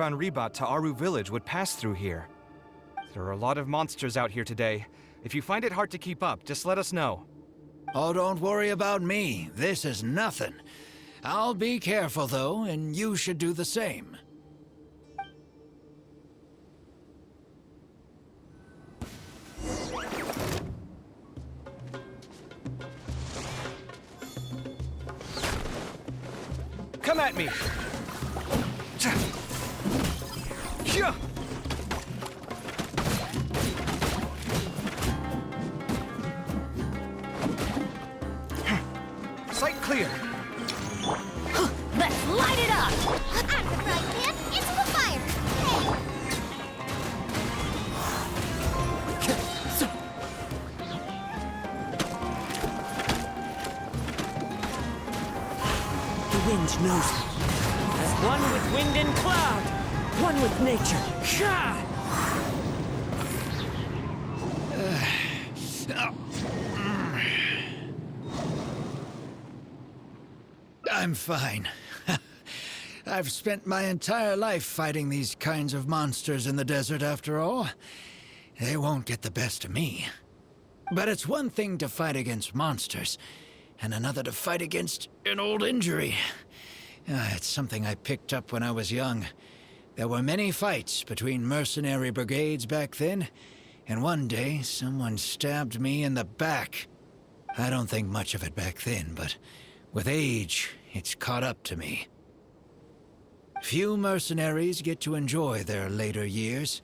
on Rebat to Aru Village would pass through here. There are a lot of monsters out here today. If you find it hard to keep up, just let us know. Oh, don't worry about me. This is nothing. I'll be careful, though, and you should do the same. Come at me! Yeah. Sight clear! Let's light it up! I'm the frying pan, it's the fire! The wind knows me. As one with wind and cloud, one with nature. I'm fine. I've spent my entire life fighting these kinds of monsters in the desert, after all. They won't get the best of me. But it's one thing to fight against monsters, and another to fight against an old injury. It's something I picked up when I was young. There were many fights between mercenary brigades back then, and one day someone stabbed me in the back. I don't think much of it back then, but with age, it's caught up to me. Few mercenaries get to enjoy their later years.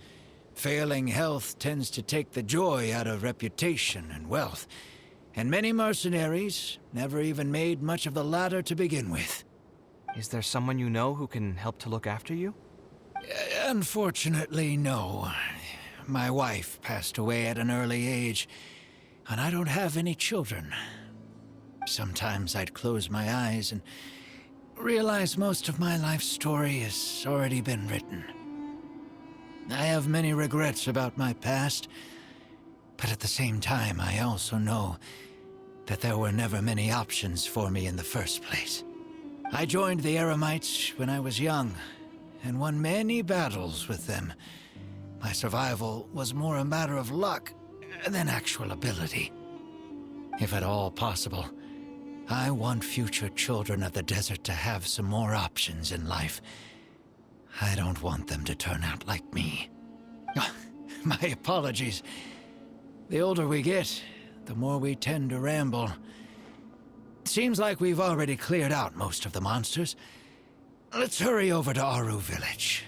Failing health tends to take the joy out of reputation and wealth, and many mercenaries never even made much of the latter to begin with. Is there someone you know who can help to look after you? Unfortunately, no. My wife passed away at an early age, and I don't have any children. Sometimes I'd close my eyes and realize most of my life story has already been written. I have many regrets about my past, but at the same time, I also know that there were never many options for me in the first place. I joined the Eremites when I was young, and won many battles with them. My survival was more a matter of luck than actual ability. If at all possible, I want future children of the desert to have some more options in life. I don't want them to turn out like me. My apologies. The older we get, the more we tend to ramble. Seems like we've already cleared out most of the monsters. Let's hurry over to Aru Village.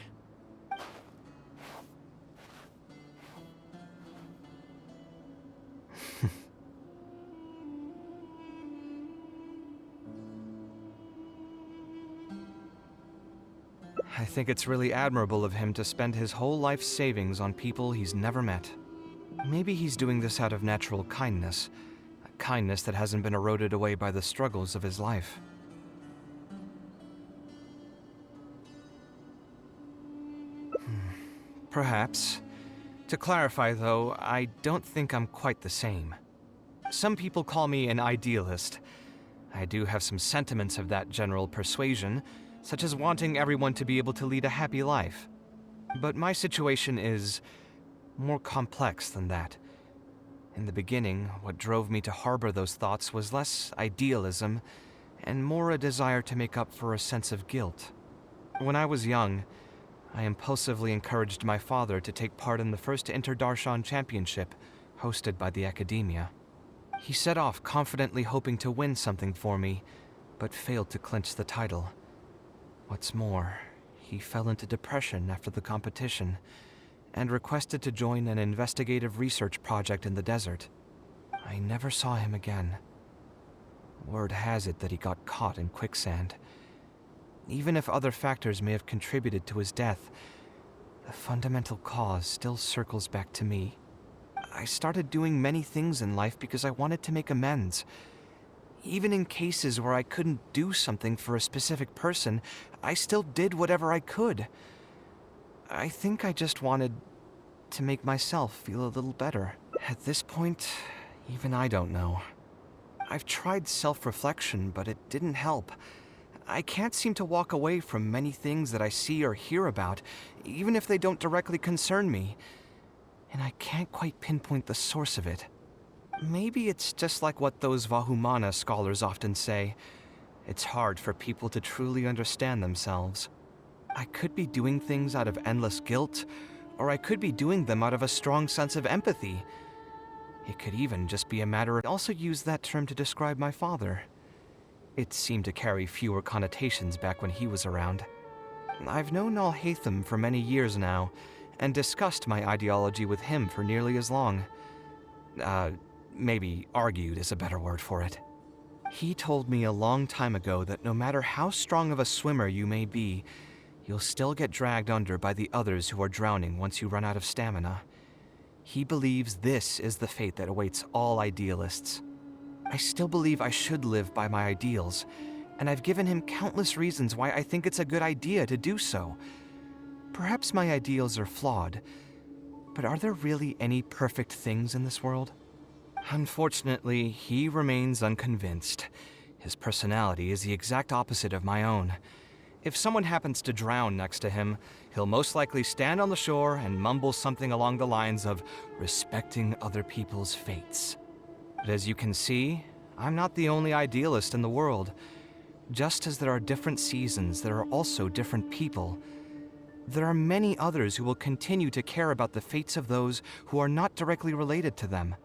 I think it's really admirable of him to spend his whole life savings on people he's never met. Maybe he's doing this out of natural kindness. A kindness that hasn't been eroded away by the struggles of his life. Perhaps. To clarify, though, I don't think I'm quite the same. Some people call me an idealist. I do have some sentiments of that general persuasion, such as wanting everyone to be able to lead a happy life. But my situation is more complex than that. In the beginning, what drove me to harbor those thoughts was less idealism and more a desire to make up for a sense of guilt. When I was young, I impulsively encouraged my father to take part in the first Inter-Darshan Championship hosted by the Academia. He set off confidently hoping to win something for me, but failed to clinch the title. What's more, he fell into depression after the competition and requested to join an investigative research project in the desert. I never saw him again. Word has it that he got caught in quicksand. Even if other factors may have contributed to his death, the fundamental cause still circles back to me. I started doing many things in life because I wanted to make amends. Even in cases where I couldn't do something for a specific person, I still did whatever I could. I think I just wanted to make myself feel a little better. At this point, even I don't know. I've tried self-reflection, but it didn't help. I can't seem to walk away from many things that I see or hear about, even if they don't directly concern me. And I can't quite pinpoint the source of it. Maybe it's just like what those Vahumana scholars often say. It's hard for people to truly understand themselves. I could be doing things out of endless guilt, or I could be doing them out of a strong sense of empathy. It could even just be a matter of... I also use that term to describe my father. It seemed to carry fewer connotations back when he was around. I've known Alhaitham for many years now, and discussed my ideology with him for nearly as long. Maybe argued is a better word for it. He told me a long time ago that no matter how strong of a swimmer you may be, you'll still get dragged under by the others who are drowning once you run out of stamina. He believes this is the fate that awaits all idealists. I still believe I should live by my ideals, and I've given him countless reasons why I think it's a good idea to do so. Perhaps my ideals are flawed, but are there really any perfect things in this world? Unfortunately, he remains unconvinced. His personality is the exact opposite of my own. If someone happens to drown next to him, he'll most likely stand on the shore and mumble something along the lines of respecting other people's fates. But as you can see, I'm not the only idealist in the world. Just as there are different seasons, there are also different people. There are many others who will continue to care about the fates of those who are not directly related to them.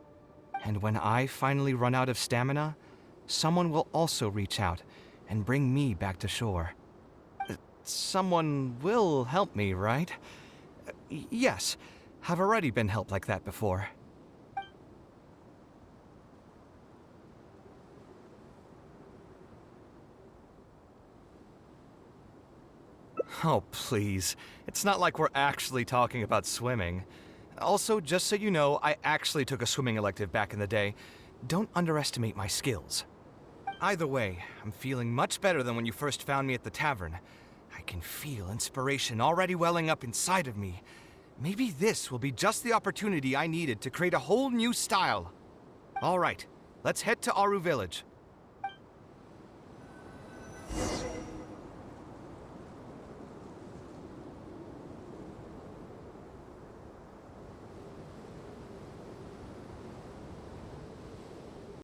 And when I finally run out of stamina, someone will also reach out and bring me back to shore. Someone will help me, right? Yes, I've already been helped like that before. Oh, please. It's not like we're actually talking about swimming. Also, just so you know, I actually took a swimming elective back in the day. Don't underestimate my skills. Either way, I'm feeling much better than when you first found me at the tavern. I can feel inspiration already welling up inside of me. Maybe this will be just the opportunity I needed to create a whole new style. All right, let's head to Aru Village.